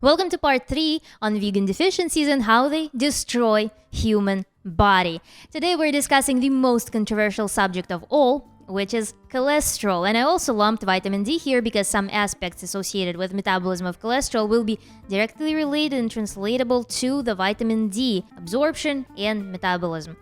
Welcome to part 3 on vegan deficiencies and how they destroy human body. Today we're discussing the most controversial subject of all, which is cholesterol. And I also lumped vitamin D here because some aspects associated with metabolism of cholesterol will be directly related and translatable to the vitamin D absorption and metabolism.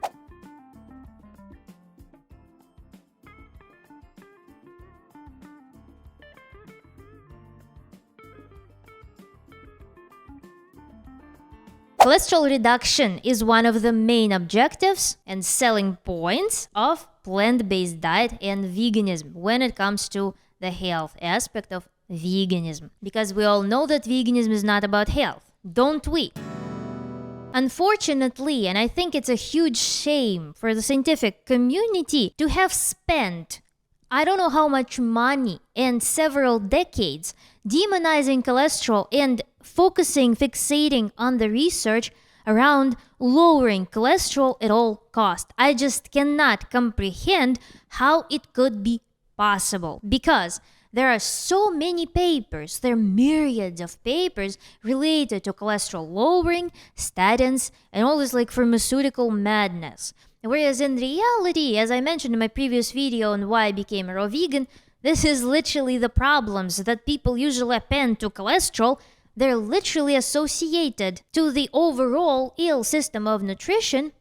Cholesterol reduction is one of the main objectives and selling points of plant-based diet and veganism when it comes to the health aspect of veganism. Because we all know that veganism is not about health, don't we? Unfortunately, and I think it's a huge shame for the scientific community to have spent I don't know how much money and several decades demonizing cholesterol and fixating on the research around lowering cholesterol at all costs. I just cannot comprehend how it could be possible because there are so many papers, there are myriads of papers related to cholesterol lowering, statins, and all this like pharmaceutical madness. Whereas in reality, as I mentioned in my previous video on why I became a raw vegan, this is literally the problems that people usually append to cholesterol. They're literally associated to the overall ill system of nutrition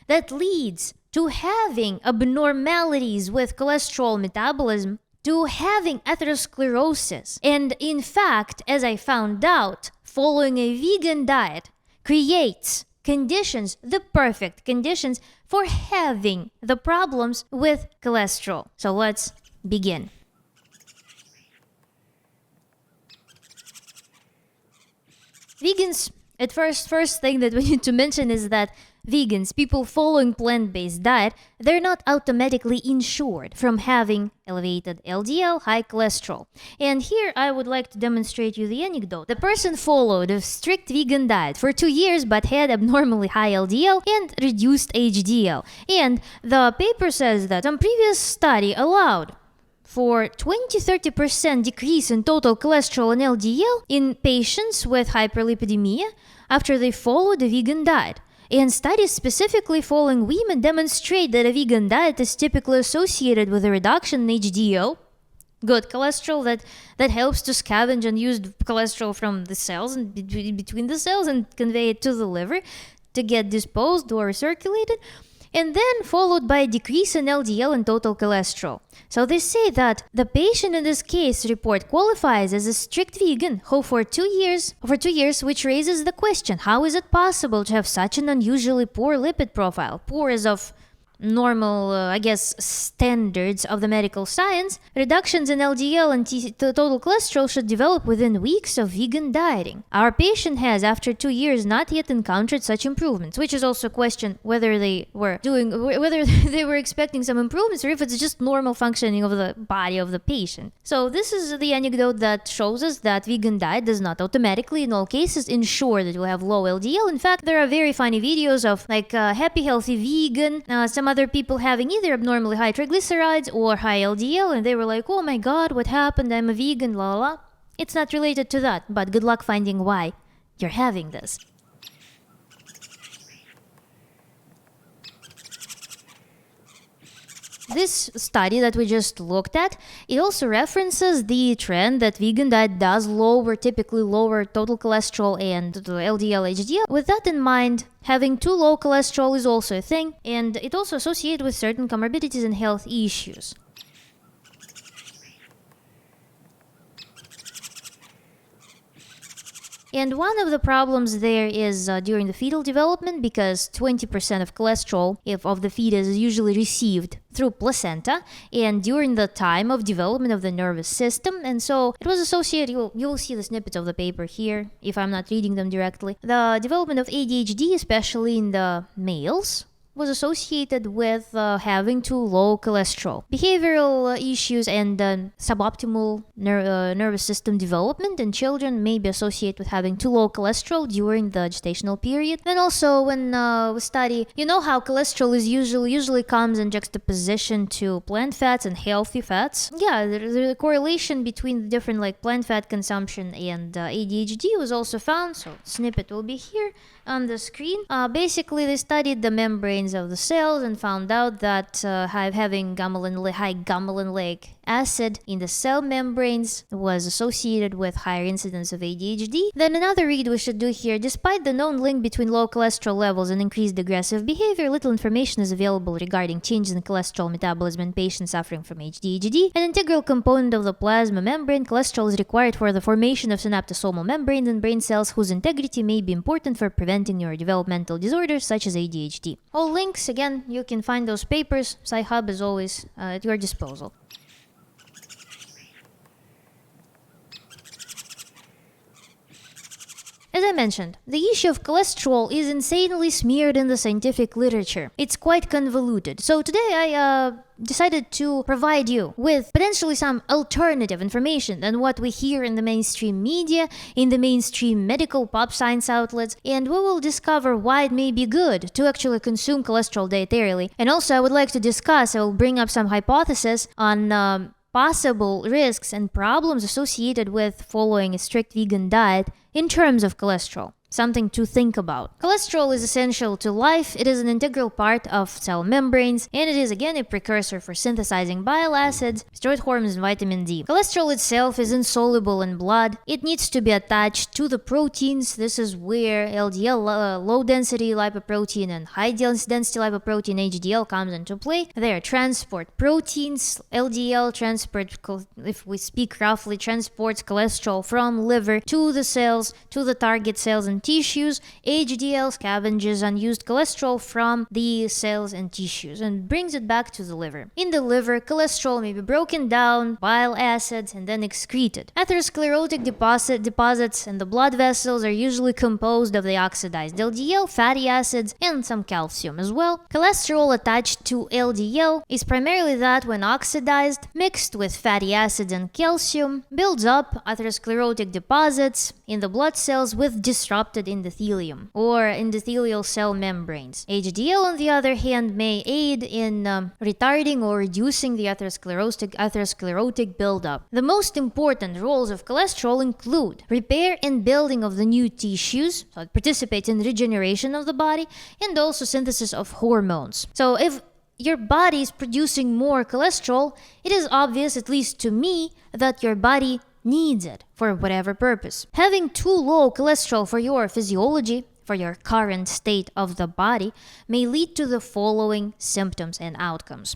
that leads to having abnormalities with cholesterol metabolism, to having atherosclerosis. And in fact, as I found out, following a vegan diet creates conditions, the perfect conditions for having the problems with cholesterol. So let's begin. Vegans, at first thing that we need to mention is that vegans, people following plant-based diet, they're not automatically insured from having elevated LDL, high cholesterol. And here I would like to demonstrate you the anecdote. The person followed a strict vegan diet for 2 years but had abnormally high LDL and reduced HDL. And the paper says that some previous study allowed for 20-30% decrease in total cholesterol and LDL in patients with hyperlipidemia after they followed a vegan diet. And studies specifically following women demonstrate that a vegan diet is typically associated with a reduction in HDL, good cholesterol that helps to scavenge unused cholesterol from the cells and between the cells and convey it to the liver to get disposed or recirculated, and then followed by a decrease in LDL and total cholesterol. So they say that the patient in this case report qualifies as a strict vegan who for 2 years, which raises the question, how is it possible to have such an unusually poor lipid profile? Poor as of normal, standards of the medical science. Reductions in LDL and total cholesterol should develop within weeks of vegan dieting. Our patient has, after 2 years, not yet encountered such improvements, which is also a question whether they were expecting some improvements or if it's just normal functioning of the body of the patient. So this is the anecdote that shows us that vegan diet does not automatically, in all cases, ensure that you'll have low LDL. In fact, there are very funny videos of happy, healthy vegan, some other people having either abnormally high triglycerides or high LDL, and they were like, oh my god, what happened? I'm a vegan, la la la. It's not related to that, but good luck finding why you're having this. This study that we just looked at, it also references the trend that vegan diet does typically lower total cholesterol and the LDL, HDL. With that in mind, having too low cholesterol is also a thing, and it also associated with certain comorbidities and health issues. And one of the problems there is during the fetal development, because 20% of cholesterol of the fetus is usually received through placenta and during the time of development of the nervous system. And so it was associated, you'll see the snippets of the paper here if I'm not reading them directly. The development of ADHD, especially in the males, was associated with having too low cholesterol. Behavioral issues and suboptimal nervous system development in children may be associated with having too low cholesterol during the gestational period. And also, when we study, you know how cholesterol is usually comes in juxtaposition to plant fats and healthy fats. Yeah, the correlation between the different like plant fat consumption and ADHD was also found. So snippet will be here on the screen. Basically, they studied the membranes of the cells and found out that having high linoleic acid in the cell membranes was associated with higher incidence of ADHD. Then another read we should do here: despite the known link between low cholesterol levels and increased aggressive behavior, little information is available regarding changes in cholesterol metabolism in patients suffering from ADHD. An integral component of the plasma membrane, cholesterol is required for the formation of synaptosomal membranes in brain cells whose integrity may be important for preventing neurodevelopmental disorders such as ADHD. All links, again, you can find those papers. Sci-Hub is always at your disposal. As I mentioned, the issue of cholesterol is insanely smeared in the scientific literature. It's quite convoluted. So today I decided to provide you with potentially some alternative information than what we hear in the mainstream media, in the mainstream medical pop science outlets, and we will discover why it may be good to actually consume cholesterol dietarily. And also I will bring up some hypotheses on possible risks and problems associated with following a strict vegan diet in terms of cholesterol. Something to think about. Cholesterol is essential to life. It is an integral part of cell membranes, and it is again a precursor for synthesizing bile acids, steroid hormones, and vitamin D. Cholesterol itself is insoluble in blood. It needs to be attached to the proteins. This is where LDL, low density lipoprotein, and high density lipoprotein, HDL, comes into play. They are transport proteins. LDL if we speak roughly, transports cholesterol from liver to the cells, to the target cells and tissues. HDL scavenges unused cholesterol from the cells and tissues and brings it back to the liver. In the liver, cholesterol may be broken down, bile acids, and then excreted. Atherosclerotic deposits in the blood vessels are usually composed of the oxidized LDL, fatty acids, and some calcium as well. Cholesterol attached to LDL is primarily that when oxidized, mixed with fatty acids and calcium, builds up atherosclerotic deposits in the blood cells with disrupted endothelium or endothelial cell membranes. HDL, on the other hand, may aid in retarding or reducing the atherosclerotic buildup. The most important roles of cholesterol include repair and building of the new tissues, so it participates in regeneration of the body, and also synthesis of hormones. So if your body is producing more cholesterol, it is obvious, at least to me, that your body needs it for whatever purpose. Having too low cholesterol for your physiology, for your current state of the body, may lead to the following symptoms and outcomes: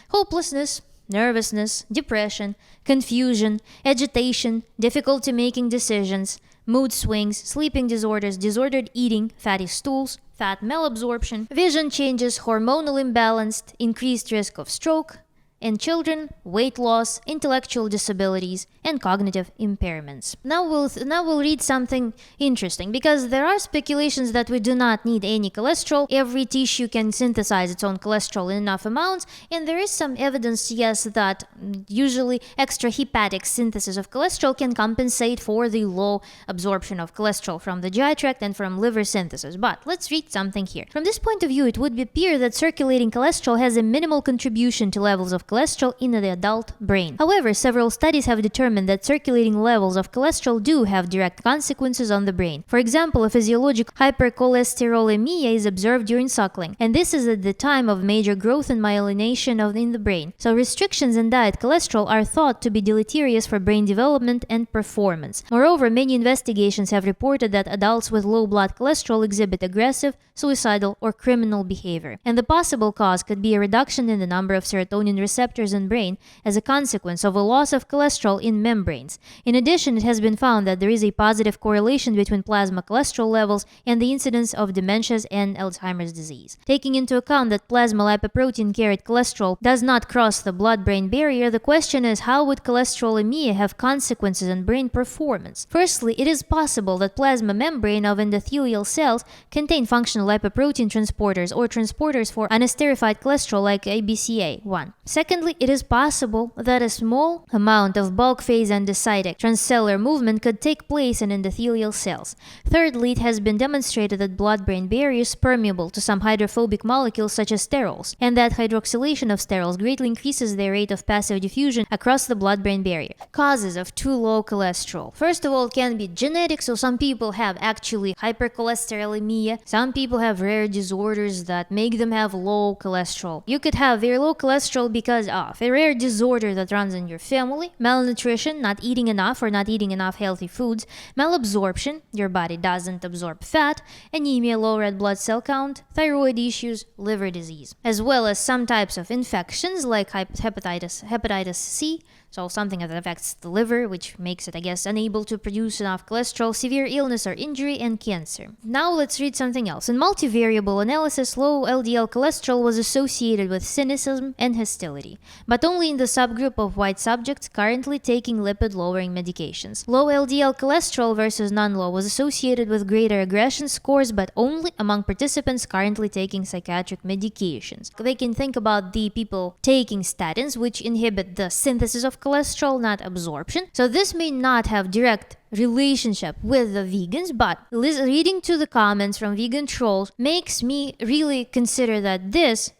hopelessness, nervousness, depression, confusion, agitation, difficulty making decisions, mood swings, sleeping disorders, disordered eating, fatty stools, fat malabsorption, vision changes, hormonal imbalance, increased risk of stroke, in children, weight loss, intellectual disabilities, and cognitive impairments. Now we'll read something interesting, because there are speculations that we do not need any cholesterol. Every tissue can synthesize its own cholesterol in enough amounts, and there is some evidence, yes, that usually extrahepatic synthesis of cholesterol can compensate for the low absorption of cholesterol from the GI tract and from liver synthesis. But let's read something here. From this point of view, it would appear that circulating cholesterol has a minimal contribution to levels of cholesterol in the adult brain. However, several studies have determined that circulating levels of cholesterol do have direct consequences on the brain. For example, a physiological hypercholesterolemia is observed during suckling, and this is at the time of major growth and myelination in the brain. So restrictions in diet cholesterol are thought to be deleterious for brain development and performance. Moreover, many investigations have reported that adults with low blood cholesterol exhibit aggressive, suicidal, or criminal behavior, and the possible cause could be a reduction in the number of serotonin receptors receptors in brain as a consequence of a loss of cholesterol in membranes. In addition, it has been found that there is a positive correlation between plasma cholesterol levels and the incidence of dementias and Alzheimer's disease. Taking into account that plasma lipoprotein carried cholesterol does not cross the blood-brain barrier, the question is how would cholesterolemia have consequences on brain performance? Firstly, it is possible that plasma membrane of endothelial cells contain functional lipoprotein transporters or transporters for unesterified cholesterol like ABCA1. Secondly, it is possible that a small amount of bulk phase endocytic transcellular movement could take place in endothelial cells. Thirdly, it has been demonstrated that blood-brain barrier is permeable to some hydrophobic molecules such as sterols, and that hydroxylation of sterols greatly increases their rate of passive diffusion across the blood-brain barrier. Causes of too low cholesterol. First of all, it can be genetic, so some people have actually hypercholesterolemia. Some people have rare disorders that make them have low cholesterol. You could have very low cholesterol because of a rare disorder that runs in your family, malnutrition, not eating enough or not eating enough healthy foods, malabsorption, your body doesn't absorb fat, anemia, low red blood cell count, thyroid issues, liver disease, as well as some types of infections like hepatitis C, so something that affects the liver, which makes it, unable to produce enough cholesterol, severe illness or injury, and cancer. Now let's read something else. In multivariable analysis, low LDL cholesterol was associated with cynicism and hostility, but only in the subgroup of white subjects currently taking lipid-lowering medications. Low LDL cholesterol versus non-low was associated with greater aggression scores, but only among participants currently taking psychiatric medications. They can think about the people taking statins, which inhibit the synthesis of cholesterol, not absorption. So this may not have direct relationship with the vegans, but reading to the comments from vegan trolls makes me really consider that this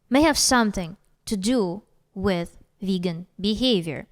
may have something to do with vegan behavior.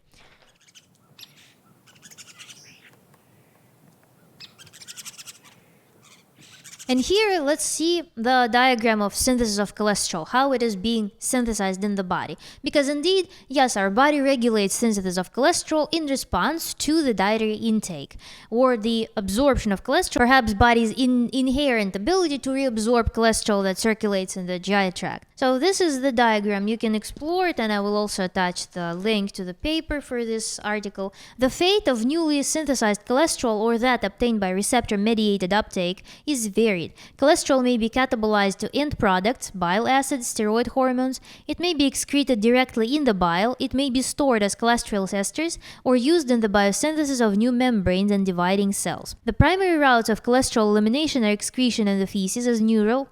And here, let's see the diagram of synthesis of cholesterol, how it is being synthesized in the body. Because indeed, yes, our body regulates synthesis of cholesterol in response to the dietary intake or the absorption of cholesterol, perhaps body's inherent ability to reabsorb cholesterol that circulates in the GI tract. So this is the diagram. You can explore it, and I will also attach the link to the paper for this article. The fate of newly synthesized cholesterol, or that obtained by receptor-mediated uptake, is varied. Cholesterol may be catabolized to end products, bile acids, steroid hormones. It may be excreted directly in the bile. It may be stored as cholesterol esters or used in the biosynthesis of new membranes and dividing cells. The primary routes of cholesterol elimination are excretion in the feces as neutral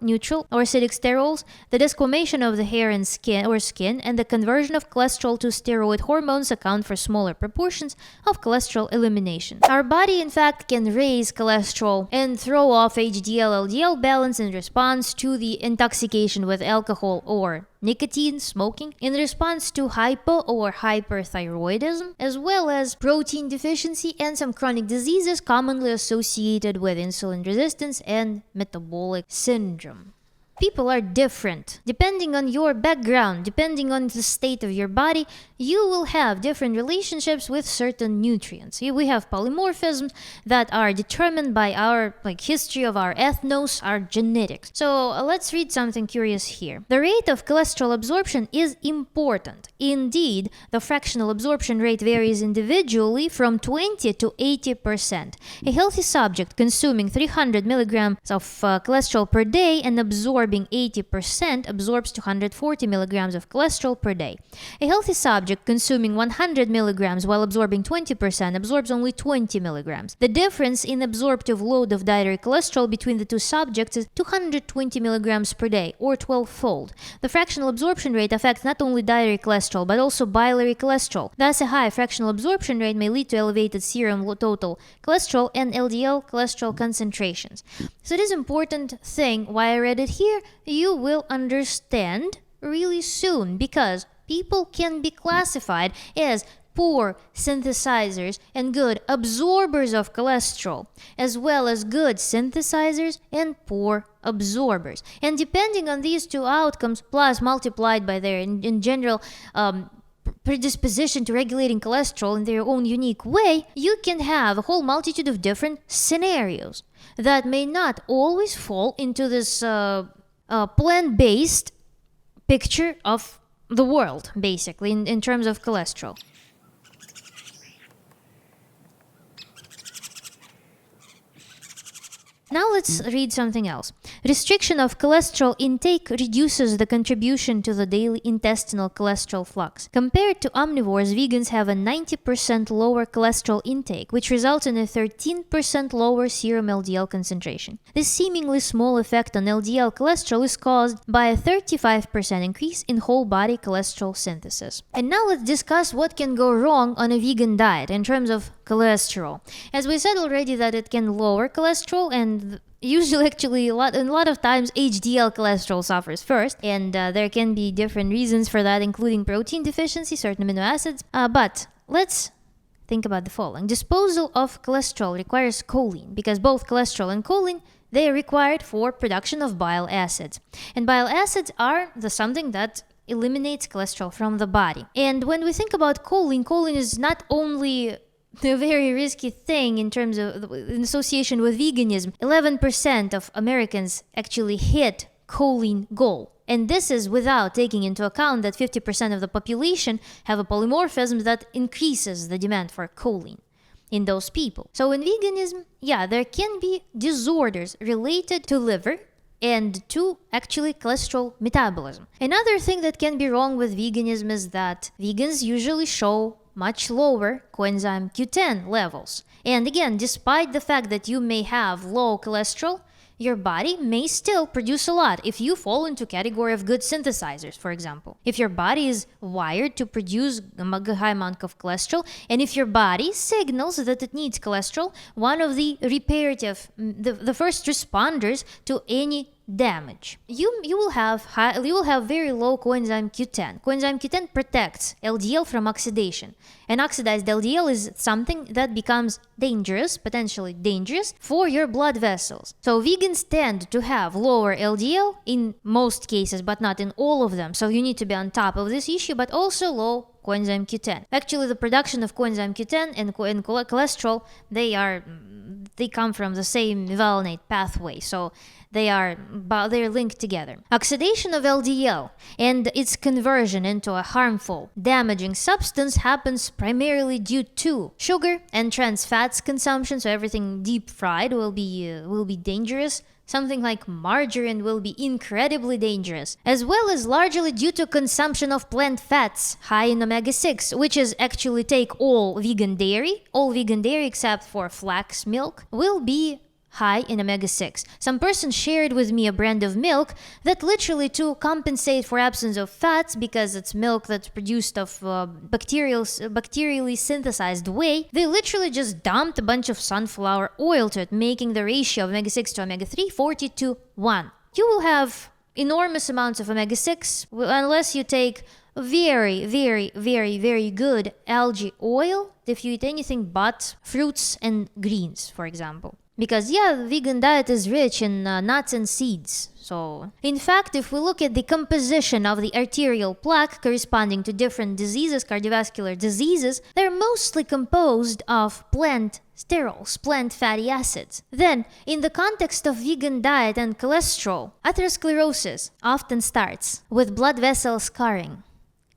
or acidic sterols, the desquamation of the hair and skin, and the conversion of cholesterol to steroid hormones account for smaller proportions of cholesterol elimination. Our body, in fact, can raise cholesterol and throw off HDL-LDL balance in response to the intoxication with alcohol or nicotine, smoking, in response to hypo or hyperthyroidism, as well as protein deficiency and some chronic diseases commonly associated with insulin resistance and metabolic syndrome. People are different. Depending on your background, depending on the state of your body, you will have different relationships with certain nutrients. We have polymorphisms that are determined by our history of our ethnos, our genetics. So let's read something curious here. The rate of cholesterol absorption is important. Indeed, the fractional absorption rate varies individually from 20 to 80%. A healthy subject consuming 300 milligrams of cholesterol per day and absorbing 80% absorbs 240 milligrams of cholesterol per day. A healthy subject consuming 100 milligrams while absorbing 20% absorbs only 20 milligrams. The difference in absorptive load of dietary cholesterol between the two subjects is 220 milligrams per day, or 12-fold. The fractional absorption rate affects not only dietary cholesterol but also biliary cholesterol. Thus, a high fractional absorption rate may lead to elevated serum total cholesterol and LDL cholesterol concentrations. So it is an important thing why I read it here. You will understand really soon, because people can be classified as poor synthesizers and good absorbers of cholesterol, as well as good synthesizers and poor absorbers. And depending on these two outcomes, plus multiplied by their in general predisposition to regulating cholesterol in their own unique way, you can have a whole multitude of different scenarios that may not always fall into this plant-based picture of the world, basically, in terms of cholesterol. Now let's read something else. Restriction of cholesterol intake reduces the contribution to the daily intestinal cholesterol flux. Compared to omnivores, vegans have a 90% lower cholesterol intake, which results in a 13% lower serum LDL concentration. This seemingly small effect on LDL cholesterol is caused by a 35% increase in whole body cholesterol synthesis. And now let's discuss what can go wrong on a vegan diet in terms of cholesterol. As we said already that it can lower cholesterol, and usually actually a lot of times HDL cholesterol suffers first, and there can be different reasons for that, including protein deficiency, certain amino acids. But let's think about the following. Disposal of cholesterol requires choline, because both cholesterol and choline, they are required for production of bile acids. And bile acids are something that eliminates cholesterol from the body. And when we think about choline, choline is not only a very risky thing in terms of in association with veganism. 11% of Americans actually hit choline goal. And this is without taking into account that 50% of the population have a polymorphism that increases the demand for choline in those people. So in veganism, there can be disorders related to liver and to actually cholesterol metabolism. Another thing that can be wrong with veganism is that vegans usually show much lower coenzyme Q10 levels. And again, despite the fact that you may have low cholesterol, your body may still produce a lot if you fall into category of good synthesizers, for example. If your body is wired to produce a high amount of cholesterol, and if your body signals that it needs cholesterol, one of the reparative, the first responders to any damage, you will have very low coenzyme Q10. Coenzyme Q10 protects LDL from oxidation, and oxidized LDL is something that becomes dangerous, potentially dangerous, for your blood vessels. So vegans tend to have lower LDL in most cases, but not in all of them. So you need to be on top of this issue, but also low coenzyme Q10. Actually, the production of coenzyme Q10 and cholesterol, they come from the same mevalonate pathway. So they're linked together. Oxidation of LDL and its conversion into a harmful, damaging substance happens primarily due to sugar and trans fats consumption. So everything deep fried will be dangerous. Something like margarine will be incredibly dangerous, as well as largely due to consumption of plant fats high in omega-6, which is actually take all vegan dairy except for flax milk will be high in omega-6. Some person shared with me a brand of milk that literally to compensate for absence of fats, because it's milk that's produced of bacterially synthesized whey, they literally just dumped a bunch of sunflower oil to it, making the ratio of omega-6 to omega-3 40:1. You will have enormous amounts of omega-6 unless you take very, very, very, very good algae oil if you eat anything but fruits and greens, for example. Because the vegan diet is rich in nuts and seeds. So, in fact, if we look at the composition of the arterial plaque corresponding to different diseases, cardiovascular diseases, they're mostly composed of plant sterols, plant fatty acids. Then, in the context of vegan diet and cholesterol, atherosclerosis often starts with blood vessel scarring.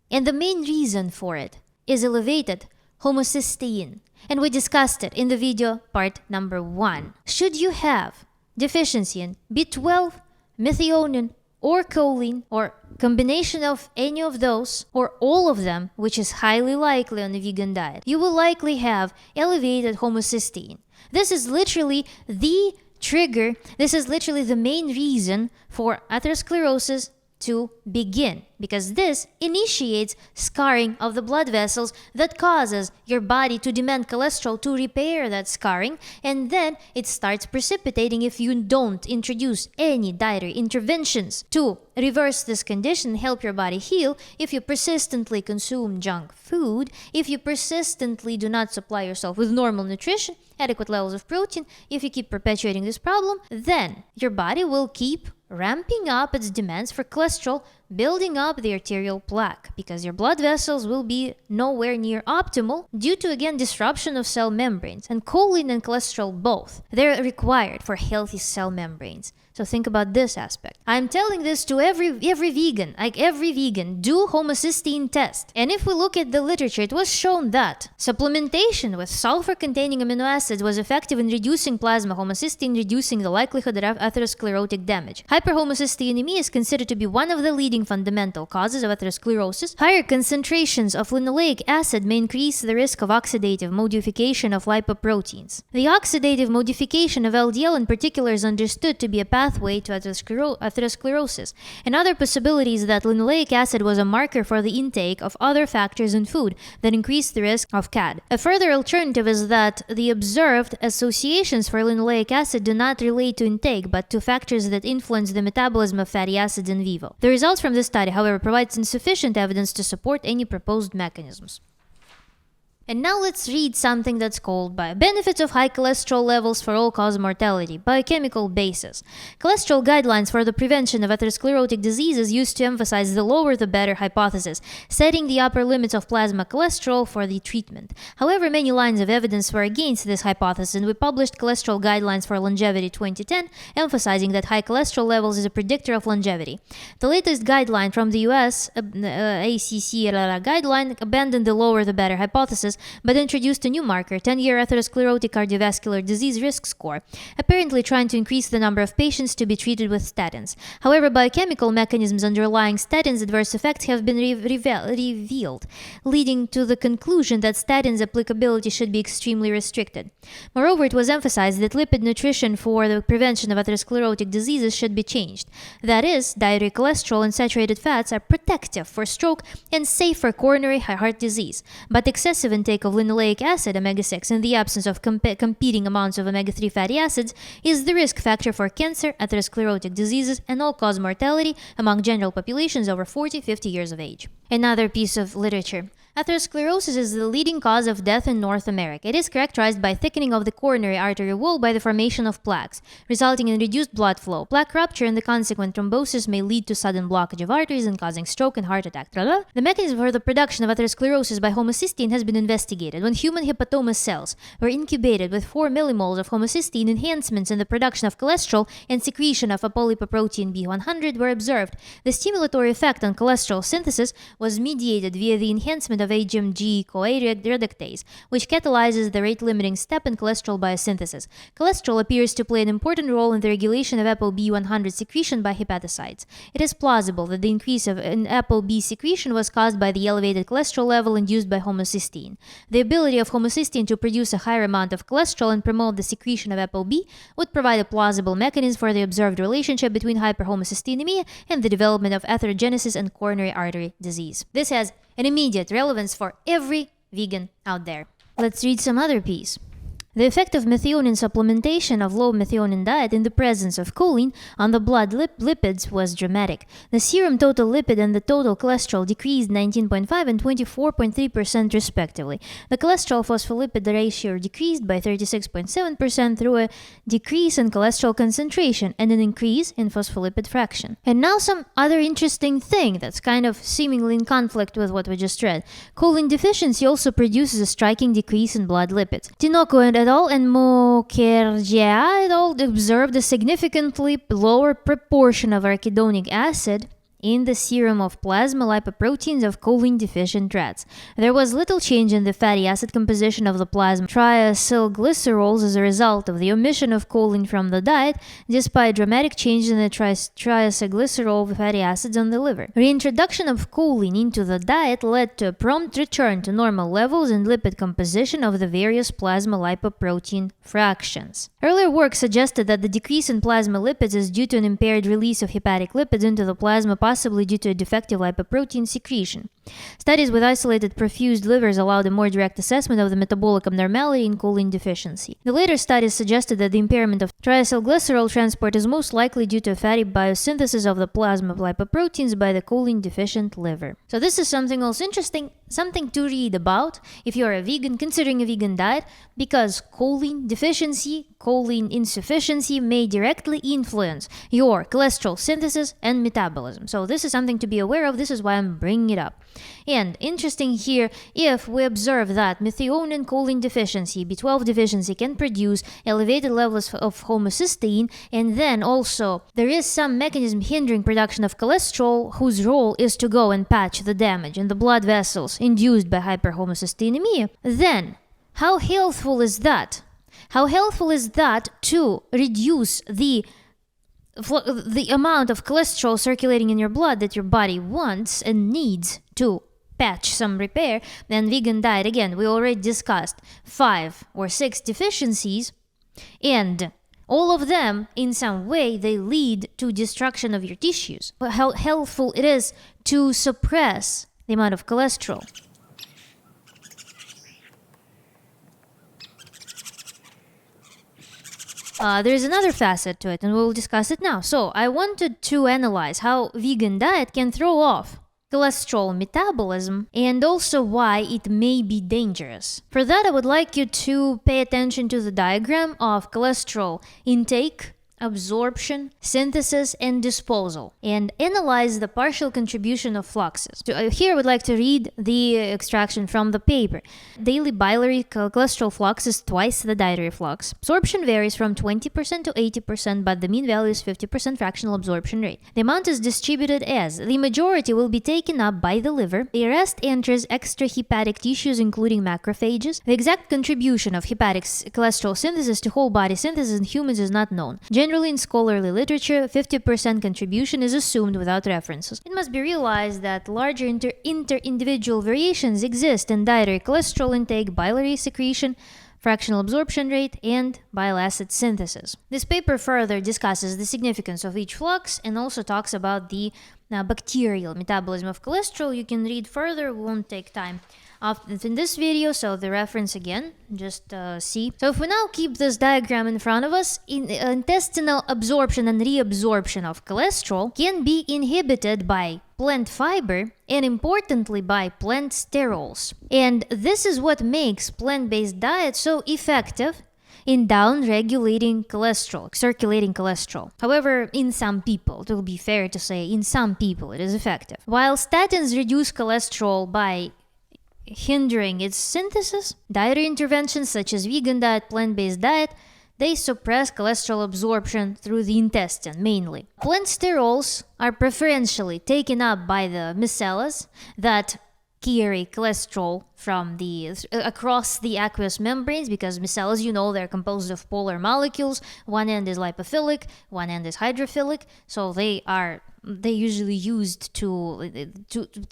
And the main reason for it is elevated homocysteine. And we discussed it in the video part number 1. Should you have deficiency in B12, methionine, or choline, or combination of any of those, or all of them, which is highly likely on a vegan diet, you will likely have elevated homocysteine. This is literally the trigger, this is literally the main reason for atherosclerosis to begin, because this initiates scarring of the blood vessels that causes your body to demand cholesterol to repair that scarring, and then it starts precipitating if you don't introduce any dietary interventions to reverse this condition, help your body heal. If you persistently consume junk food, if you persistently do not supply yourself with normal nutrition, adequate levels of protein, if you keep perpetuating this problem, then your body will keep ramping up its demands for cholesterol building up the arterial plaque, because your blood vessels will be nowhere near optimal due to, again, disruption of cell membranes. And choline and cholesterol both, they're required for healthy cell membranes. So think about this aspect. I'm telling this to every vegan, do homocysteine test. And if we look at the literature, it was shown that supplementation with sulfur-containing amino acids was effective in reducing plasma homocysteine, reducing the likelihood of atherosclerotic damage. Hyperhomocysteinemia is considered to be one of the leading fundamental causes of atherosclerosis. Higher concentrations of linoleic acid may increase the risk of oxidative modification of lipoproteins. The oxidative modification of LDL in particular is understood to be a pathway to atherosclerosis. Another possibility is that linoleic acid was a marker for the intake of other factors in food that increase the risk of CAD. A further alternative is that the observed associations for linoleic acid do not relate to intake but to factors that influence the metabolism of fatty acids in vivo. The results from this study, however, provides insufficient evidence to support any proposed mechanisms. And now let's read something that's called by benefits of high cholesterol levels for all-cause mortality, biochemical basis. Cholesterol guidelines for the prevention of atherosclerotic diseases used to emphasize the lower the better hypothesis, setting the upper limits of plasma cholesterol for the treatment. However, many lines of evidence were against this hypothesis, and we published cholesterol guidelines for longevity 2010, emphasizing that high cholesterol levels is a predictor of longevity. The latest guideline from the US, ACC guideline, abandoned the lower the better hypothesis, but introduced a new marker, 10-year atherosclerotic cardiovascular disease risk score, apparently trying to increase the number of patients to be treated with statins. However, biochemical mechanisms underlying statins' adverse effects have been revealed, leading to the conclusion that statins' applicability should be extremely restricted. Moreover, it was emphasized that lipid nutrition for the prevention of atherosclerotic diseases should be changed. That is, dietary cholesterol and saturated fats are protective for stroke and safe for coronary heart disease, but excessive intake of linoleic acid, omega-6, in the absence of competing amounts of omega-3 fatty acids is the risk factor for cancer, atherosclerotic diseases, and all-cause mortality among general populations over 40-50 years of age. Another piece of literature. Atherosclerosis is the leading cause of death in North America. It is characterized by thickening of the coronary artery wall by the formation of plaques, resulting in reduced blood flow. Plaque rupture and the consequent thrombosis may lead to sudden blockage of arteries and causing stroke and heart attack. The mechanism for the production of atherosclerosis by homocysteine has been investigated. When human hepatomas cells were incubated with 4 millimoles of homocysteine, enhancements in the production of cholesterol and secretion of apolipoprotein B100 were observed. The stimulatory effect on cholesterol synthesis was mediated via the enhancement of HMG-CoA reductase, which catalyzes the rate-limiting step in cholesterol biosynthesis. Cholesterol appears to play an important role in the regulation of ApoB100 secretion by hepatocytes. It is plausible that the increase in ApoB secretion was caused by the elevated cholesterol level induced by homocysteine. The ability of homocysteine to produce a higher amount of cholesterol and promote the secretion of ApoB would provide a plausible mechanism for the observed relationship between hyperhomocysteinemia and the development of atherogenesis and coronary artery disease. This has an immediate relevance for every vegan out there. Let's read some other piece. The effect of methionine supplementation of low methionine diet in the presence of choline on the blood lipids was dramatic. The serum total lipid and the total cholesterol decreased 19.5 and 24.3% respectively. The cholesterol phospholipid ratio decreased by 36.7% through a decrease in cholesterol concentration and an increase in phospholipid fraction. And now some other interesting thing that's kind of seemingly in conflict with what we just read. Choline deficiency also produces a striking decrease in blood lipids. TIMECODES et al. And Mukherjee et al. Observed a significantly lower proportion of arachidonic acid in the serum of plasma lipoproteins of choline-deficient rats. There was little change in the fatty acid composition of the plasma triacylglycerols as a result of the omission of choline from the diet, despite dramatic change in the triacylglycerol fatty acids on the liver. Reintroduction of choline into the diet led to a prompt return to normal levels in lipid composition of the various plasma lipoprotein fractions. Earlier work suggested that the decrease in plasma lipids is due to an impaired release of hepatic lipids into the plasma, possibly due to a defective lipoprotein secretion. Studies with isolated perfused livers allowed a more direct assessment of the metabolic abnormality in choline deficiency. The later studies suggested that the impairment of triacylglycerol transport is most likely due to fatty biosynthesis of the plasma of lipoproteins by the choline deficient liver. So this is something else interesting, something to read about if you're a vegan, considering a vegan diet, because choline deficiency, choline insufficiency may directly influence your cholesterol synthesis and metabolism. So this is something to be aware of. This is why I'm bringing it up. And interesting here, if we observe that methionine choline deficiency, B12 deficiency can produce elevated levels of homocysteine, and then also there is some mechanism hindering production of cholesterol whose role is to go and patch the damage in the blood vessels induced by hyperhomocysteinemia, then how healthful is that? How healthful is that to reduce the amount of cholesterol circulating in your blood that your body wants and needs to patch some repair? Then vegan diet, again, we already discussed 5 or 6 deficiencies, and all of them in some way they lead to destruction of your tissues. But how helpful it is to suppress the amount of cholesterol. There's another facet to it, and we'll discuss it now. So I wanted to analyze how vegan diet can throw off cholesterol metabolism and also why it may be dangerous. For that, I would like you to pay attention to the diagram of cholesterol intake, absorption, synthesis, and disposal, and analyze the partial contribution of fluxes. So here I would like to read the extraction from the paper. Daily biliary cholesterol flux is twice the dietary flux. Absorption varies from 20% to 80%, but the mean value is 50% fractional absorption rate. The amount is distributed as the majority will be taken up by the liver. The rest enters extrahepatic tissues, including macrophages. The exact contribution of hepatic cholesterol synthesis to whole body synthesis in humans is not known. Generally, in scholarly literature, 50% contribution is assumed without references. It must be realized that larger inter-individual variations exist in dietary cholesterol intake, biliary secretion, fractional absorption rate, and bile acid synthesis. This paper further discusses the significance of each flux and also talks about the bacterial metabolism of cholesterol. You can read further, we won't take time in this video, so the reference again, just see. So if we now keep this diagram in front of us, intestinal absorption and reabsorption of cholesterol can be inhibited by plant fiber and importantly by plant sterols. And this is what makes plant-based diet so effective in down-regulating cholesterol, circulating cholesterol. However, in some people, it will be fair to say in some people it is effective. While statins reduce cholesterol by hindering its synthesis, dietary interventions such as vegan diet, plant-based diet, they suppress cholesterol absorption through the intestine mainly. Plant sterols are preferentially taken up by the micelles that carry cholesterol from across the aqueous membranes, because micelles, you know, they're composed of polar molecules. One end is lipophilic, one end is hydrophilic, so they usually used to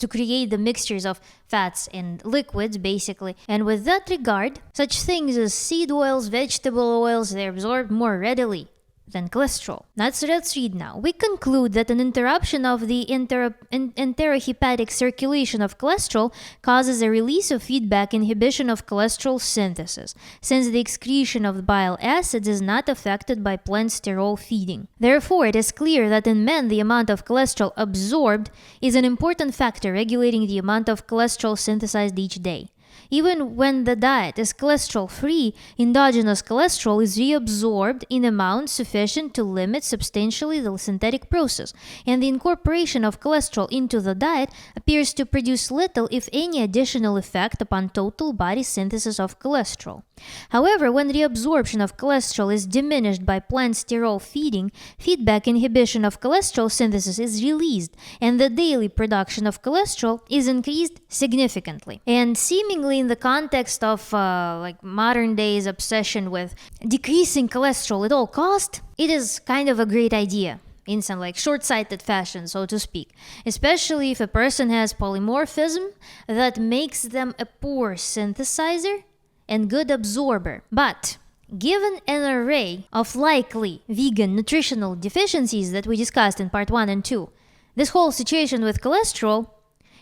create the mixtures of fats and liquids, basically. And with that regard, such things as seed oils, vegetable oils, they're absorbed more readily than cholesterol. Let's read now. We conclude that an interruption of the enterohepatic circulation of cholesterol causes a release of feedback inhibition of cholesterol synthesis, since the excretion of bile acids is not affected by plant sterol feeding. Therefore, it is clear that in men the amount of cholesterol absorbed is an important factor regulating the amount of cholesterol synthesized each day. Even when the diet is cholesterol-free, endogenous cholesterol is reabsorbed in amounts sufficient to limit substantially the synthetic process, and the incorporation of cholesterol into the diet appears to produce little, if any, additional effect upon total body synthesis of cholesterol. However, when reabsorption of cholesterol is diminished by plant sterol feeding, feedback inhibition of cholesterol synthesis is released, and the daily production of cholesterol is increased significantly. And seemingly in the context of modern days obsession with decreasing cholesterol at all cost, it is kind of a great idea in some short-sighted fashion, so to speak, especially if a person has polymorphism that makes them a poor synthesizer and good absorber. But given an array of likely vegan nutritional deficiencies that we discussed in part 1 and 2, this whole situation with cholesterol,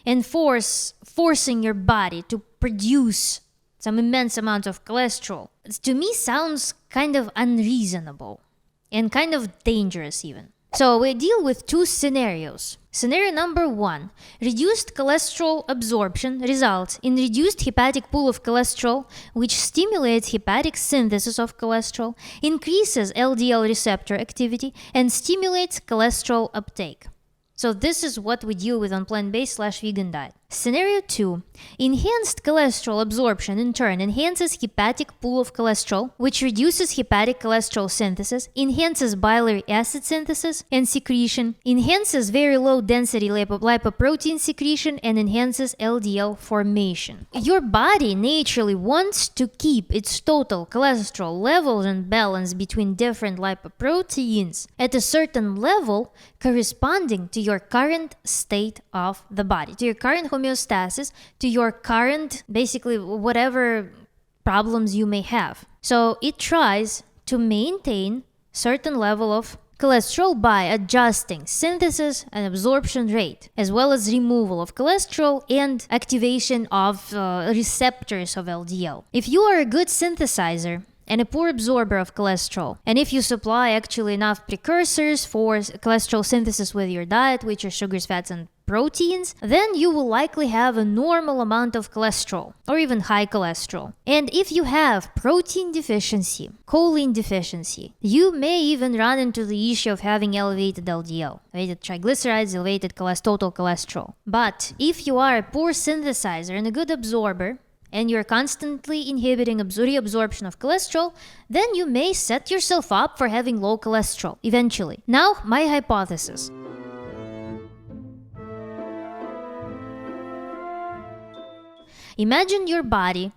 and forcing your body to produce some immense amount of cholesterol, to me sounds kind of unreasonable and kind of dangerous even. So we deal with two scenarios. Scenario number 1, reduced cholesterol absorption results in reduced hepatic pool of cholesterol, which stimulates hepatic synthesis of cholesterol, increases LDL receptor activity, and stimulates cholesterol uptake. So this is what we deal with on plant-based/vegan diet. Scenario 2. Enhanced cholesterol absorption in turn enhances hepatic pool of cholesterol, which reduces hepatic cholesterol synthesis, enhances biliary acid synthesis and secretion, enhances very low density lipoprotein secretion, and enhances LDL formation. Your body naturally wants to keep its total cholesterol levels in balance between different lipoproteins at a certain level corresponding to your current state of the body, to your current homeostasis, to your current, basically, whatever problems you may have. So it tries to maintain certain level of cholesterol by adjusting synthesis and absorption rate, as well as removal of cholesterol and activation of receptors of LDL. If you are a good synthesizer and a poor absorber of cholesterol, and if you supply actually enough precursors for cholesterol synthesis with your diet, which are sugars, fats, and proteins, then you will likely have a normal amount of cholesterol or even high cholesterol. And if you have protein deficiency, choline deficiency, you may even run into the issue of having elevated LDL, elevated triglycerides, elevated total cholesterol. But if you are a poor synthesizer and a good absorber, and you're constantly inhibiting reabsorption of cholesterol, then you may set yourself up for having low cholesterol eventually. Now, my hypothesis. Imagine your body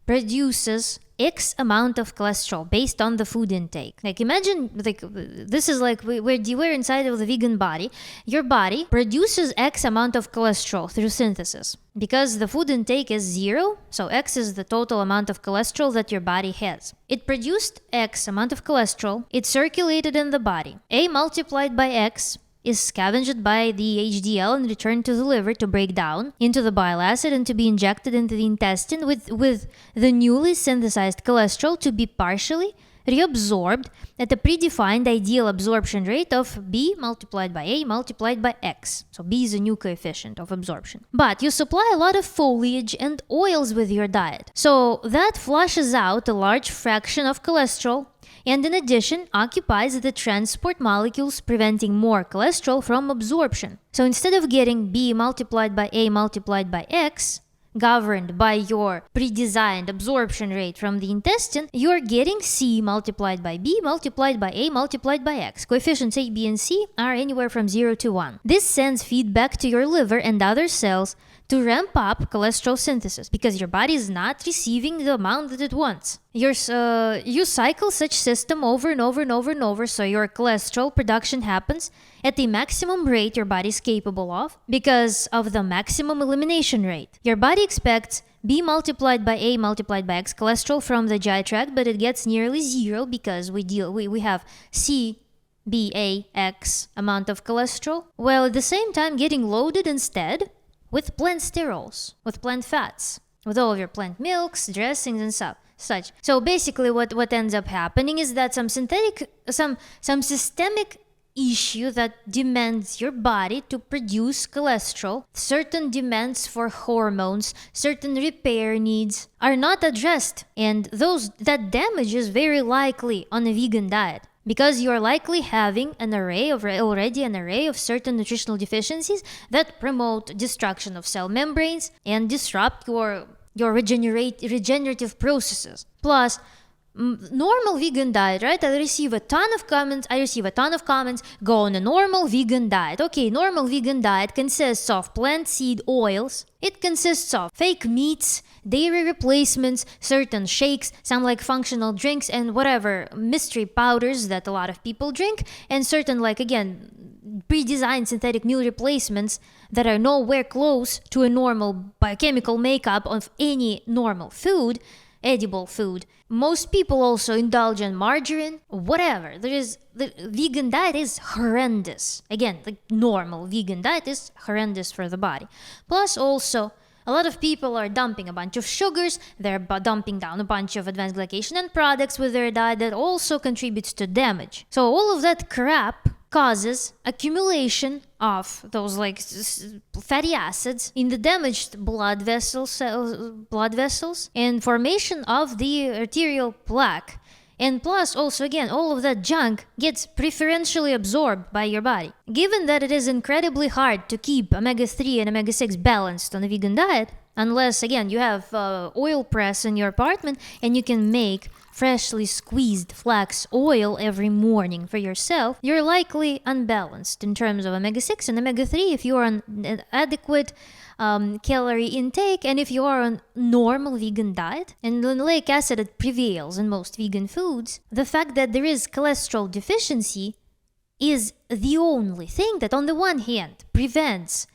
produces X amount of cholesterol based on the food intake. Like imagine, this is like we're inside of the vegan body. Your body produces X amount of cholesterol through synthesis. Because the food intake is 0, so X is the total amount of cholesterol that your body has. It produced X amount of cholesterol, it circulated in the body. A multiplied by X is scavenged by the HDL and returned to the liver to break down into the bile acid and to be injected into the intestine with the newly synthesized cholesterol to be partially reabsorbed at a predefined ideal absorption rate of B multiplied by A multiplied by X. So B is a new coefficient of absorption. But you supply a lot of foliage and oils with your diet. So that flushes out a large fraction of cholesterol and in addition occupies the transport molecules, preventing more cholesterol from absorption. So instead of getting B multiplied by A multiplied by X, governed by your pre-designed absorption rate from the intestine, you're getting C multiplied by B multiplied by A multiplied by X. Coefficients A, B, and C are anywhere from 0 to 1. This sends feedback to your liver and other cells to ramp up cholesterol synthesis because your body is not receiving the amount that it wants. You cycle such system over and over and over and over, so your cholesterol production happens at the maximum rate your body is capable of because of the maximum elimination rate. Your body expects B multiplied by A multiplied by X cholesterol from the GI tract, but it gets nearly 0 because we have C, B, A, X amount of cholesterol, while at the same time getting loaded instead with plant sterols, with plant fats, with all of your plant milks, dressings, and such. So basically what ends up happening is that some systemic issue that demands your body to produce cholesterol, certain demands for hormones, certain repair needs are not addressed. And that damage is very likely on a vegan diet. Because you're likely having already an array of certain nutritional deficiencies that promote destruction of cell membranes and disrupt your regenerative processes. Plus, normal vegan diet, right? I receive a ton of comments, go on a normal vegan diet. Okay, normal vegan diet consists of plant seed oils. It consists of fake meats, dairy replacements, certain shakes, some like functional drinks, and whatever mystery powders that a lot of people drink, and certain pre-designed synthetic meal replacements that are nowhere close to a normal biochemical makeup of any normal food. edible food. Most people also indulge in margarine, whatever. The vegan diet is horrendous. Again, the normal vegan diet is horrendous for the body. Plus also, a lot of people are dumping a bunch of sugars, they're dumping down a bunch of advanced glycation end products with their diet that also contributes to damage. So all of that crap causes accumulation of those fatty acids in the damaged blood vessels and formation of the arterial plaque. And plus, also again, all of that junk gets preferentially absorbed by your body. Given that it is incredibly hard to keep omega-3 and omega-6 balanced on a vegan diet, unless, again, you have oil press in your apartment and you can make freshly squeezed flax oil every morning for yourself, you're likely unbalanced in terms of omega-6 and omega-3 if you are on an adequate calorie intake, and if you are on normal vegan diet, and linoleic acid that prevails in most vegan foods, the fact that there is cholesterol deficiency is the only thing that on the one hand prevents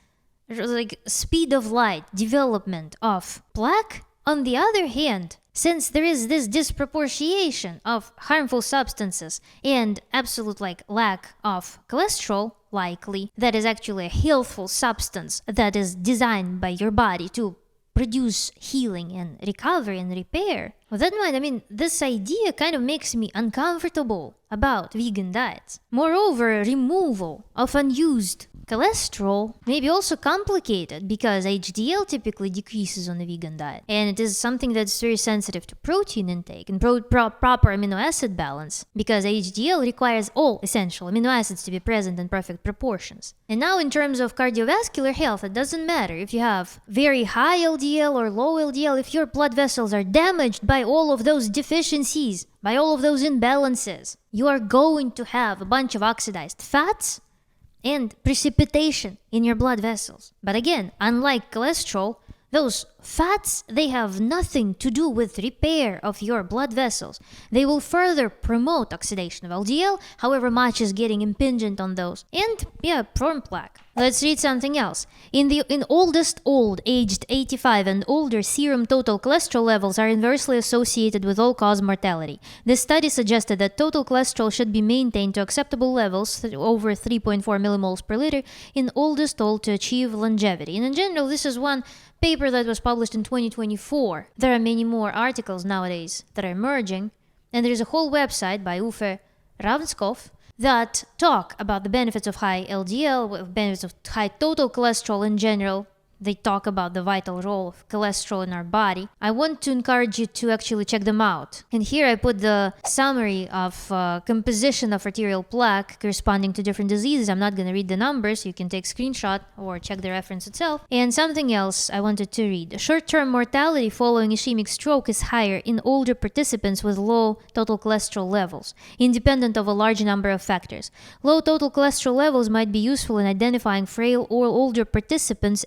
speed of light development of plaque. On the other hand, since there is this disproportion of harmful substances and absolute lack of cholesterol, likely, that is actually a healthful substance that is designed by your body to produce healing and recovery and repair. With that in mind, this idea kind of makes me uncomfortable about vegan diets. Moreover, removal of unused cholesterol may be also complicated because HDL typically decreases on a vegan diet, and it is something that's very sensitive to protein intake and proper amino acid balance, because HDL requires all essential amino acids to be present in perfect proportions. And now in terms of cardiovascular health, it doesn't matter if you have very high LDL or low LDL, if your blood vessels are damaged by all of those deficiencies, by all of those imbalances, you are going to have a bunch of oxidized fats and precipitation in your blood vessels. But again, unlike cholesterol, those fats, they have nothing to do with repair of your blood vessels. They will further promote oxidation of LDL, however much is getting impinged on those. And form plaque. Let's read something else. In oldest old, aged 85 and older, serum total cholesterol levels are inversely associated with all-cause mortality. This study suggested that total cholesterol should be maintained to acceptable levels, over 3.4 millimoles per liter, in oldest old to achieve longevity. And in general, this is one paper that was published in 2024. There are many more articles nowadays that are emerging, and there is a whole website by Uffe Ravnskov that talk about the benefits of high LDL, benefits of high total cholesterol in general. They talk about the vital role of cholesterol in our body. I want to encourage you to actually check them out. And here I put the summary of composition of arterial plaque corresponding to different diseases. I'm not going to read the numbers. You can take a screenshot or check the reference itself. And something else I wanted to read. Short-term mortality following ischemic stroke is higher in older participants with low total cholesterol levels, independent of a large number of factors. Low total cholesterol levels might be useful in identifying frail or older participants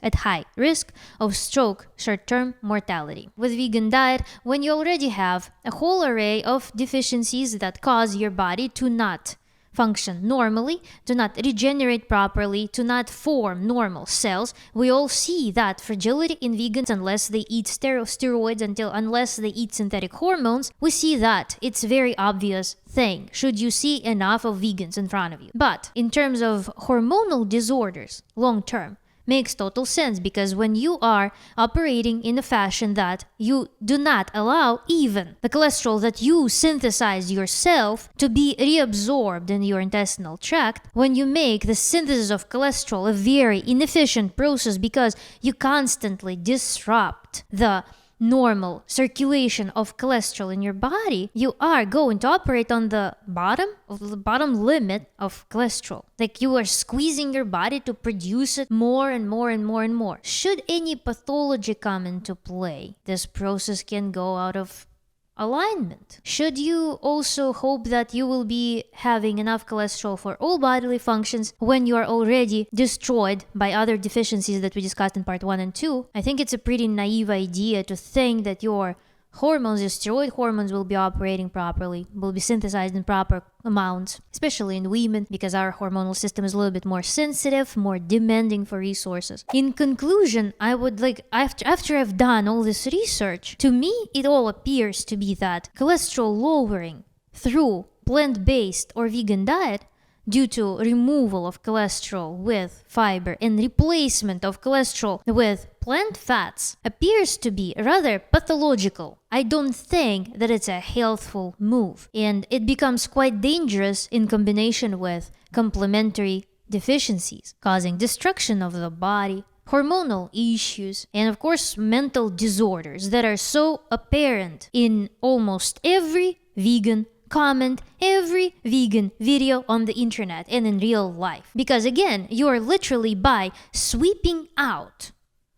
at high risk of stroke, short-term mortality. With vegan diet, when you already have a whole array of deficiencies that cause your body to not function normally, to not regenerate properly, to not form normal cells, we all see that fragility in vegans unless they eat steroids, unless they eat synthetic hormones. We see that it's very obvious thing should you see enough of vegans in front of you. But in terms of hormonal disorders, long-term, makes total sense, because when you are operating in a fashion that you do not allow even the cholesterol that you synthesize yourself to be reabsorbed in your intestinal tract, when you make the synthesis of cholesterol a very inefficient process because you constantly disrupt the normal circulation of cholesterol in your body, you are going to operate on the bottom limit of cholesterol. Like you are squeezing your body to produce it more and more and more and more. Should any pathology come into play, this process can go out of alignment. Should you also hope that you will be having enough cholesterol for all bodily functions when you are already destroyed by other deficiencies that we discussed in part 1 and 2, I think it's a pretty naive idea to think that your hormones, the steroid hormones will be operating properly, will be synthesized in proper amounts, especially in women, because our hormonal system is a little bit more sensitive, more demanding for resources. In conclusion, I would after I've done all this research, to me, it all appears to be that cholesterol lowering through plant-based or vegan diet due to removal of cholesterol with fiber and replacement of cholesterol with plant fats appears to be rather pathological. I don't think that it's a healthful move, and it becomes quite dangerous in combination with complementary deficiencies, causing destruction of the body, hormonal issues, and of course mental disorders that are so apparent in almost every vegan comment, every vegan video on the internet and in real life. Because again, you are literally by sweeping out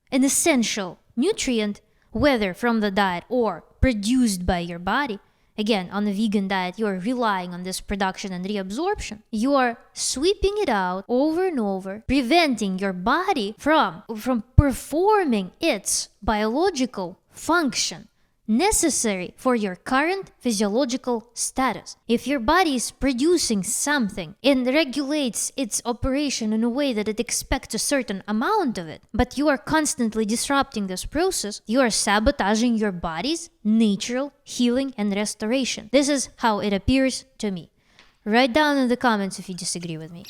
an essential nutrient, whether from the diet or produced by your body. Again, on a vegan diet, you are relying on this production and reabsorption. You are sweeping it out over and over, preventing your body from performing its biological function necessary for your current physiological status. If your body is producing something and regulates its operation in a way that it expects a certain amount of it, but you are constantly disrupting this process, you are sabotaging your body's natural healing and restoration. This is how it appears to me. Write down in the comments if you disagree with me.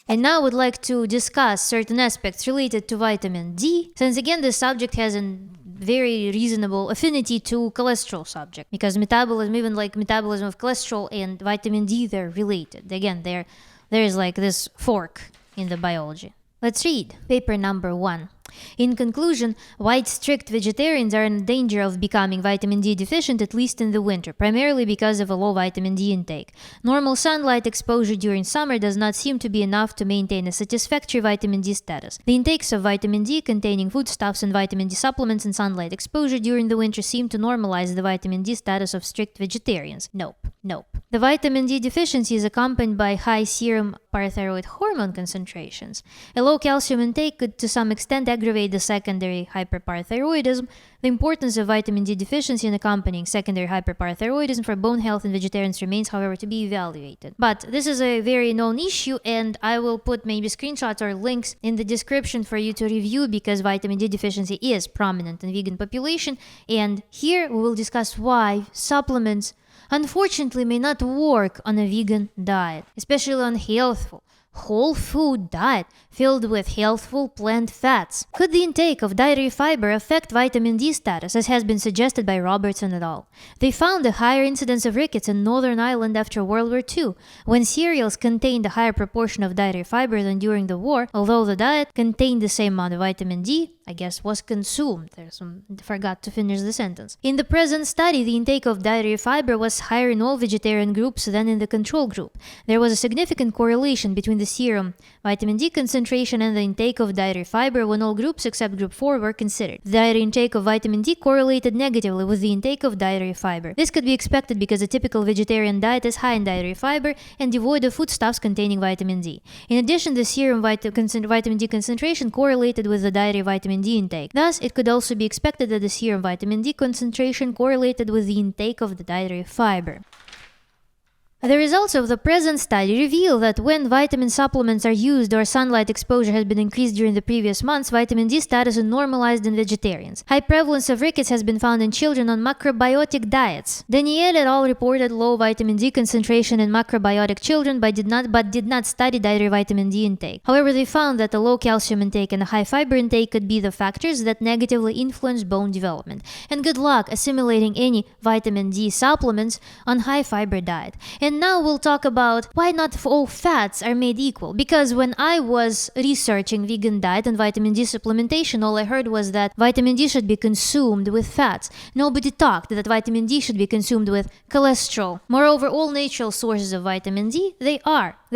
And now I would like to discuss certain aspects related to vitamin D, since again this subject has a very reasonable affinity to cholesterol subject, because metabolism, even like metabolism of cholesterol and vitamin D, they're related. Again, there is like this fork in the biology. Let's read paper number 1. In conclusion, white strict vegetarians are in danger of becoming vitamin D deficient, at least in the winter, primarily because of a low vitamin D intake. Normal sunlight exposure during summer does not seem to be enough to maintain a satisfactory vitamin D status. The intakes of vitamin D containing foodstuffs and vitamin D supplements and sunlight exposure during the winter seem to normalize the vitamin D status of strict vegetarians. Nope. The vitamin D deficiency is accompanied by high serum parathyroid hormone concentrations. A low calcium intake could to some extent aggravate the secondary hyperparathyroidism. The importance of vitamin D deficiency in accompanying secondary hyperparathyroidism for bone health in vegetarians remains, however, to be evaluated. But this is a very known issue, and I will put maybe screenshots or links in the description for you to review, because vitamin D deficiency is prominent in vegan population. And here we will discuss why supplements unfortunately may not work on a vegan diet, especially on healthful, whole food diet filled with healthful plant fats. Could the intake of dietary fiber affect vitamin D status, as has been suggested by Robertson et al.? They found a higher incidence of rickets in Northern Ireland after World War II, when cereals contained a higher proportion of dietary fiber than during the war, although the diet contained the same amount of vitamin D, I guess, was consumed. Forgot to finish the sentence. In the present study, the intake of dietary fiber was higher in all vegetarian groups than in the control group. There was a significant correlation between the serum vitamin D concentration and the intake of dietary fiber when all groups except group 4 were considered. The dietary intake of vitamin D correlated negatively with the intake of dietary fiber. This could be expected because a typical vegetarian diet is high in dietary fiber and devoid of foodstuffs containing vitamin D. In addition, the serum vitamin D concentration correlated with the dietary vitamin D intake. Thus, it could also be expected that the serum vitamin D concentration correlated with the intake of the dietary fiber. The results of the present study reveal that when vitamin supplements are used or sunlight exposure has been increased during the previous months, vitamin D status is normalized in vegetarians. High prevalence of rickets has been found in children on macrobiotic diets. Daniel et al. Reported low vitamin D concentration in macrobiotic children but did not study dietary vitamin D intake. However, they found that a low calcium intake and a high fiber intake could be the factors that negatively influence bone development. And good luck assimilating any vitamin D supplements on high fiber diet. And now we'll talk about why not all fats are made equal. Because when I was researching vegan diet and vitamin D supplementation, all I heard was that vitamin D should be consumed with fats. Nobody talked that vitamin D should be consumed with cholesterol. Moreover, all natural sources of vitamin D, they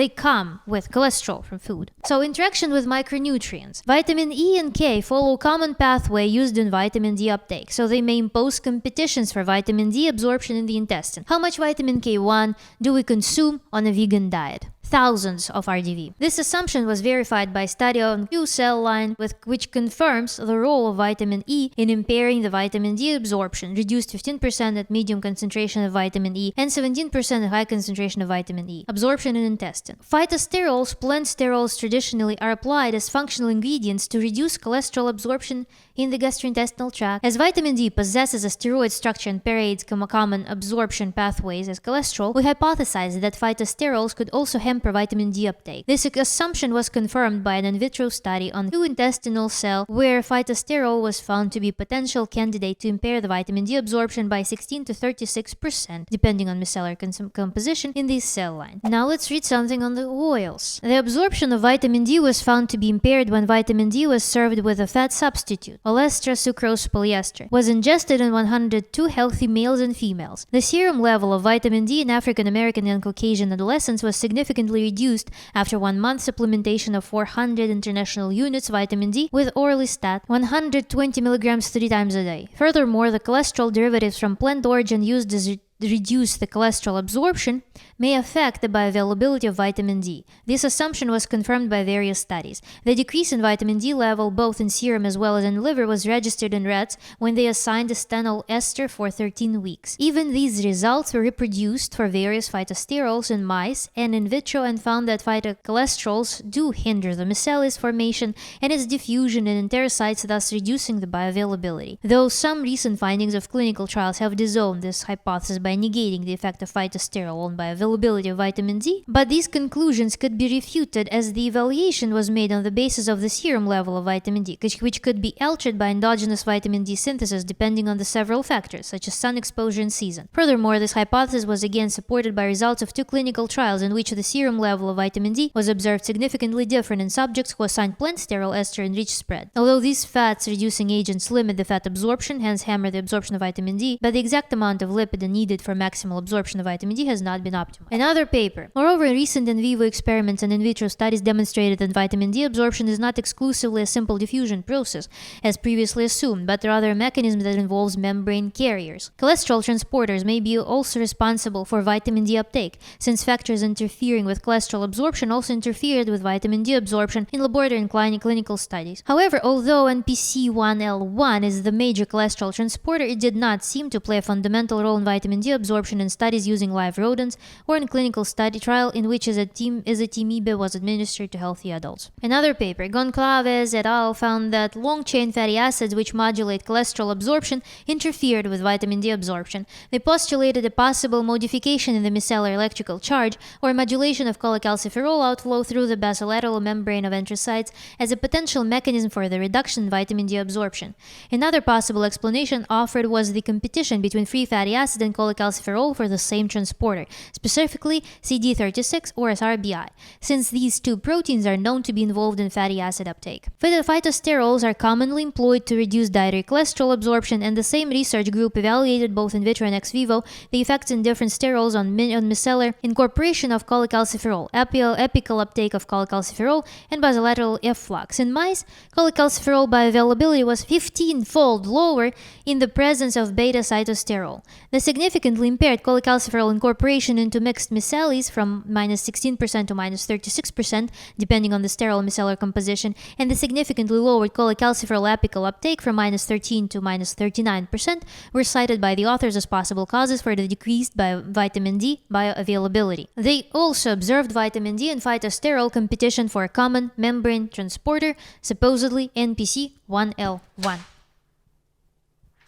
come with cholesterol from food. So interaction with micronutrients. Vitamin E and K follow common pathway used in vitamin D uptake, so they may impose competitions for vitamin D absorption in the intestine. How much vitamin K1 do we consume on a vegan diet? thousands of RDV. This assumption was verified by a study on Q cell line which confirms the role of vitamin E in impairing the vitamin D absorption, reduced 15% at medium concentration of vitamin E and 17% at high concentration of vitamin E. Absorption in intestine. Phytosterols, plant sterols traditionally are applied as functional ingredients to reduce cholesterol absorption in the gastrointestinal tract. As vitamin D possesses a steroid structure and parades common absorption pathways as cholesterol, we hypothesized that phytosterols could also hamper vitamin D uptake. This assumption was confirmed by an in vitro study on two intestinal cells where phytosterol was found to be a potential candidate to impair the vitamin D absorption by 16 to 36%, depending on micellar composition in this cell line. Now let's read something on the oils. The absorption of vitamin D was found to be impaired when vitamin D was served with a fat substitute, olestra sucrose polyester, was ingested in 102 healthy males and females. The serum level of vitamin D in African American and Caucasian adolescents was significantly reduced after 1 month supplementation of 400 international units vitamin D with orlistat, 120 milligrams 3 times a day. Furthermore, the cholesterol derivatives from plant origin used as reduce the cholesterol absorption may affect the bioavailability of vitamin D. This assumption was confirmed by various studies. The decrease in vitamin D level both in serum as well as in liver was registered in rats when they assigned a stenol ester for 13 weeks. Even these results were reproduced for various phytosterols in mice and in vitro and found that phytocholesterols do hinder the micellis formation and its diffusion in enterocytes, thus reducing the bioavailability. Though some recent findings of clinical trials have disowned this hypothesis by negating the effect of phytosterol on bioavailability of vitamin D, but these conclusions could be refuted as the evaluation was made on the basis of the serum level of vitamin D, which could be altered by endogenous vitamin D synthesis depending on the several factors, such as sun exposure and season. Furthermore, this hypothesis was again supported by results of two clinical trials in which the serum level of vitamin D was observed significantly different in subjects who assigned plant sterol ester enriched spread. Although these fats-reducing agents limit the fat absorption, hence hammer the absorption of vitamin D, but the exact amount of lipid needed for maximal absorption of vitamin D has not been optimized. Another paper. Moreover, recent in vivo experiments and in vitro studies demonstrated that vitamin D absorption is not exclusively a simple diffusion process, as previously assumed, but rather a mechanism that involves membrane carriers. Cholesterol transporters may be also responsible for vitamin D uptake, since factors interfering with cholesterol absorption also interfered with vitamin D absorption in laboratory and clinical studies. However, although NPC1L1 is the major cholesterol transporter, it did not seem to play a fundamental role in vitamin D absorption in studies using live rodents or in clinical study trial in which izatimib was administered to healthy adults. Another paper, Goncalves et al. Found that long-chain fatty acids which modulate cholesterol absorption interfered with vitamin D absorption. They postulated a possible modification in the micellar electrical charge or modulation of cholecalciferol outflow through the basolateral membrane of enterocytes as a potential mechanism for the reduction in vitamin D absorption. Another possible explanation offered was the competition between free fatty acid and cholecalciferol for the same transporter, specifically CD36 or SRBI, since these two proteins are known to be involved in fatty acid uptake. Phytosterols are commonly employed to reduce dietary cholesterol absorption, and the same research group evaluated both in vitro and ex vivo the effects in different sterols on micellar incorporation of cholecalciferol, apical uptake of cholecalciferol, and basolateral efflux. In mice, cholecalciferol bioavailability was 15-fold lower in the presence of beta-cytosterol. The significantly impaired cholecalciferol incorporation into mixed micelles from -16% to -36%, depending on the sterile micellar composition, and the significantly lowered cholecalciferol apical uptake from -13 to -39% were cited by the authors as possible causes for the decreased vitamin D bioavailability. They also observed vitamin D and phytosterol competition for a common membrane transporter, supposedly NPC1L1.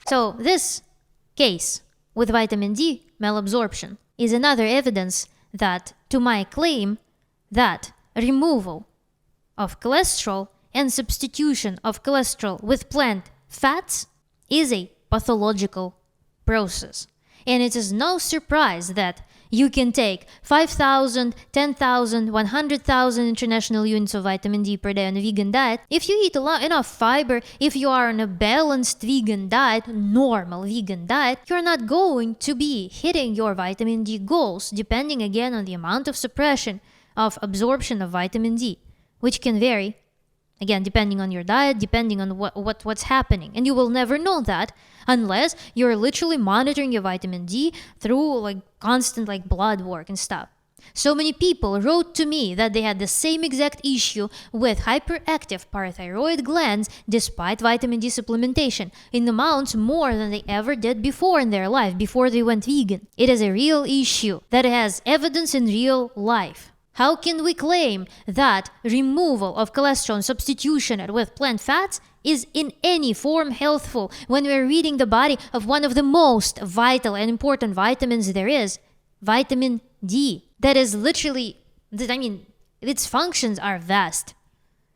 So this case with vitamin D malabsorption is another evidence that to my claim that removal of cholesterol and substitution of cholesterol with plant fats is a pathological process. And it is no surprise that you can take 5,000, 10,000, 100,000 international units of vitamin D per day on a vegan diet. If you eat enough fiber, if you are on a balanced vegan diet, normal vegan diet, you're not going to be hitting your vitamin D goals, depending again on the amount of suppression of absorption of vitamin D, which can vary, again, depending on your diet, depending on what's happening. And you will never know that unless you're literally monitoring your vitamin D through constant blood work and stuff. So many people wrote to me that they had the same exact issue with hyperactive parathyroid glands despite vitamin D supplementation in amounts more than they ever did before in their life, before they went vegan. It is a real issue that has evidence in real life. How can we claim that removal of cholesterol and substitution it with plant fats is in any form healthful when we're reading the body of one of the most vital and important vitamins there is, vitamin D? That is literally, its functions are vast.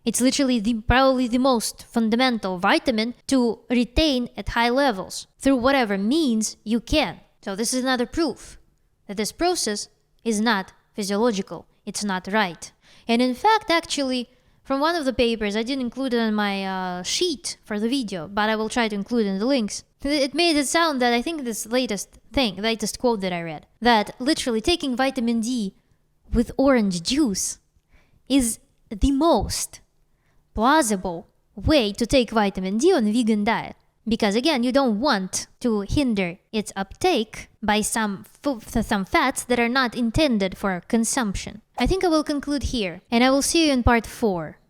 It's literally probably the most fundamental vitamin to retain at high levels through whatever means you can. So this is another proof that this process is not physiological. It's not right. And in fact, actually, from one of the papers, I didn't include it on my sheet for the video, but I will try to include in the links. It made it sound that I think this latest quote that I read, that literally taking vitamin D with orange juice is the most plausible way to take vitamin D on a vegan diet. Because again, you don't want to hinder its uptake by some fats that are not intended for consumption. I think I will conclude here, and I will see you in part 4.